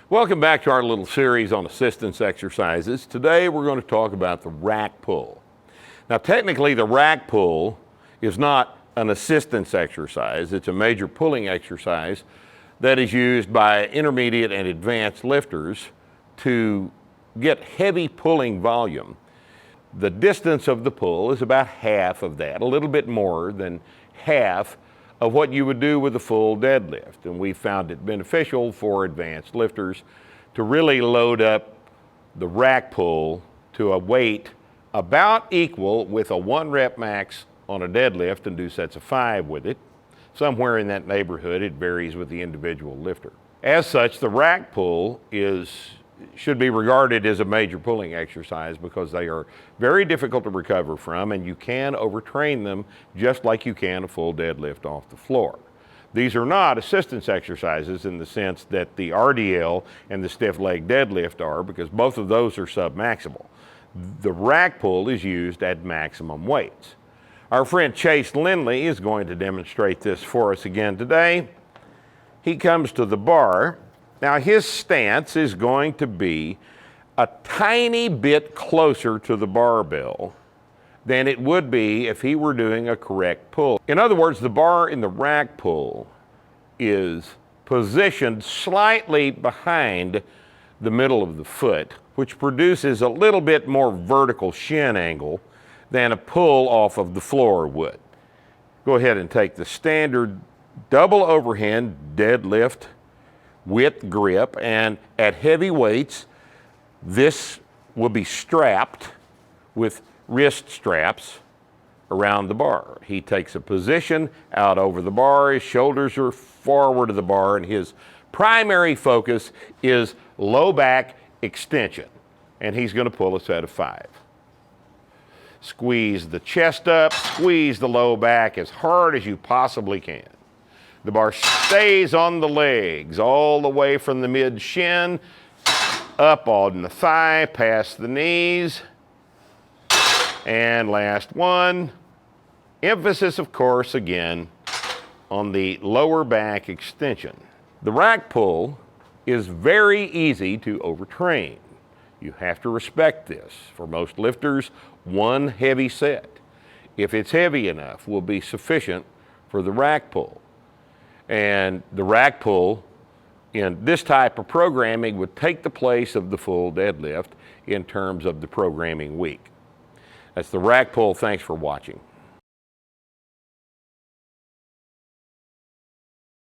Welcome back to our little series on assistance exercises. Today we're going to talk about the rack pull. Now technically the rack pull is not an assistance exercise. It's a major pulling exercise that is used by intermediate and advanced lifters to get heavy pulling volume. The distance of the pull is about half of that, a little bit more than half of what you would do with a full deadlift. And we found it beneficial for advanced lifters to really load up the rack pull to a weight about equal with a 1 rep max on a deadlift and do sets of 5 with it. Somewhere in that neighborhood. It varies with the individual lifter. As such, the rack pull should be regarded as a major pulling exercise because they are very difficult to recover from, and you can overtrain them just like you can a full deadlift off the floor. These are not assistance exercises in the sense that the RDL and the stiff leg deadlift are, because both of those are submaximal. The rack pull is used at maximum weights. Our friend Chase Lindley is going to demonstrate this for us again today. He comes to the bar. Now his stance is going to be a tiny bit closer to the barbell than it would be if he were doing a correct pull. In other words, the bar in the rack pull is positioned slightly behind the middle of the foot, which produces a little bit more vertical shin angle than a pull off of the floor would. Go ahead and take the standard double overhand deadlift with grip, and at heavy weights, this will be strapped with wrist straps around the bar. He takes a position out over the bar, his shoulders are forward of the bar, and his primary focus is low back extension, and he's going to pull a set of 5. Squeeze the chest up, squeeze the low back as hard as you possibly can. The bar stays on the legs all the way from the mid shin, up on the thigh, past the knees. And last one, emphasis of course again on the lower back extension. The rack pull is very easy to overtrain. You have to respect this. For most lifters, one heavy set, if it's heavy enough, will be sufficient for the rack pull. And the rack pull in this type of programming would take the place of the full deadlift in terms of the programming week. That's the rack pull. Thanks for watching.